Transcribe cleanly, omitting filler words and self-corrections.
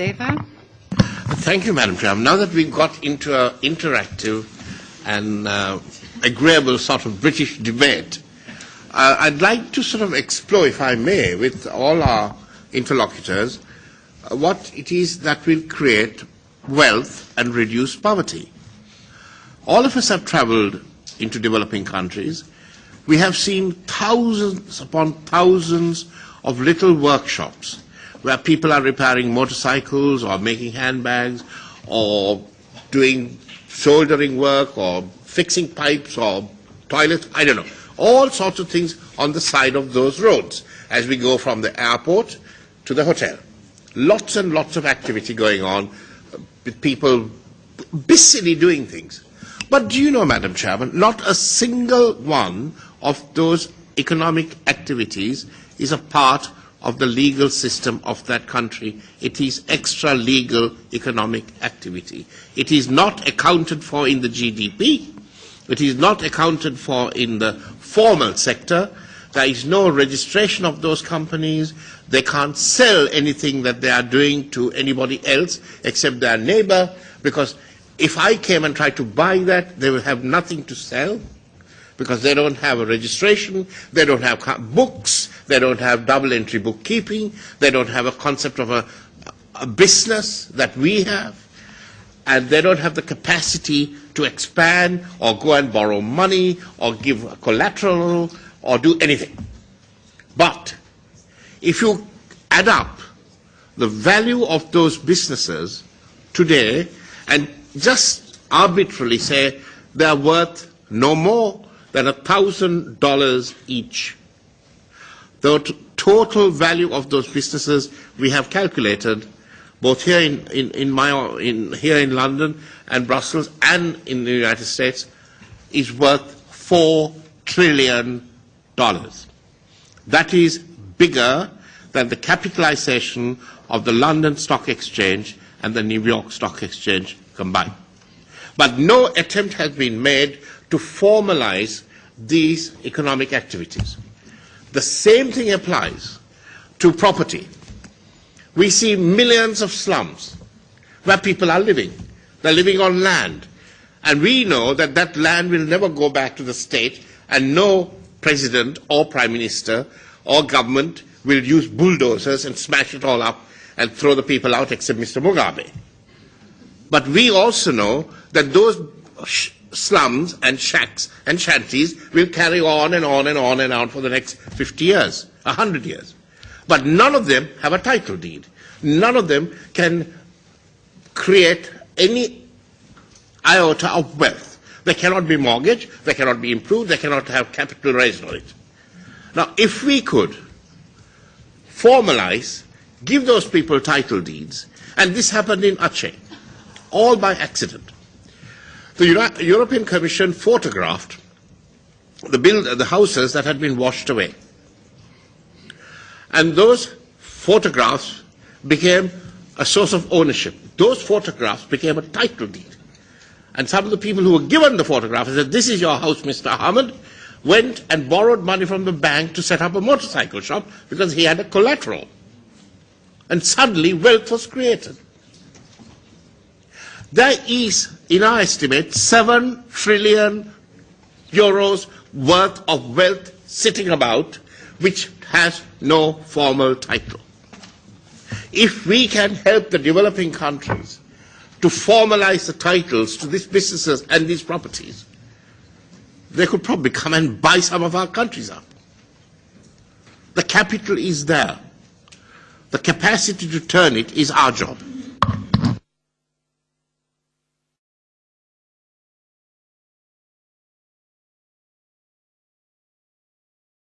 Deva. Thank you, Madam Chair. Now that we've got into an interactive and agreeable sort of British debate, I'd like to sort of explore, if I may, with all our interlocutors, what it is that will create wealth and reduce poverty. All of us have travelled into developing countries. We have seen thousands upon thousands of little workshops where people are repairing motorcycles or making handbags or doing soldering work or fixing pipes or toilets, I don't know. All sorts of things on the side of those roads as we go from the airport to the hotel. Lots and lots of activity going on with people busily doing things. But do you know, Madam Chairman, not a single one of those economic activities is a part of the legal system of that country. It is extra-legal economic activity. It is not accounted for in the GDP. It is not accounted for in the formal sector. There is no registration of those companies. They can't sell anything that they are doing to anybody else except their neighbor, because if I came and tried to buy that, they will have nothing to sell, because they don't have a registration, they don't have books, they don't have double-entry bookkeeping, they don't have a concept of a business that we have, and they don't have the capacity to expand or go and borrow money or give collateral or do anything. But if you add up the value of those businesses today and just arbitrarily say they are worth no more than $1,000 each, the total value of those businesses we have calculated, both here here in London and Brussels and in the United States, is worth $4 trillion. That is bigger than the capitalization of the London Stock Exchange and the New York Stock Exchange combined. But no attempt has been made to formalize these economic activities. The same thing applies to property. We see millions of slums where people are living. They're living on land. And we know that that land will never go back to the state, and no president or prime minister or government will use bulldozers and smash it all up and throw the people out except Mr. Mugabe. But we also know that those slums and shacks and shanties will carry on and on and on and on for the next 50 years, 100 years. But none of them have a title deed. None of them can create any iota of wealth. They cannot be mortgaged, they cannot be improved, they cannot have capital raised on it. Now, if we could formalize, give those people title deeds, and this happened in Aceh, all by accident. The European Commission photographed the houses that had been washed away. And those photographs became a source of ownership. Those photographs became a title deed. And some of the people who were given the photograph and said, "This is your house, Mr. Ahmed," went and borrowed money from the bank to set up a motorcycle shop because he had a collateral. And suddenly wealth was created. There is, in our estimate, 7 trillion euros worth of wealth sitting about which has no formal title. If we can help the developing countries to formalize the titles to these businesses and these properties, they could probably come and buy some of our countries up. The capital is there. The capacity to turn it is our job.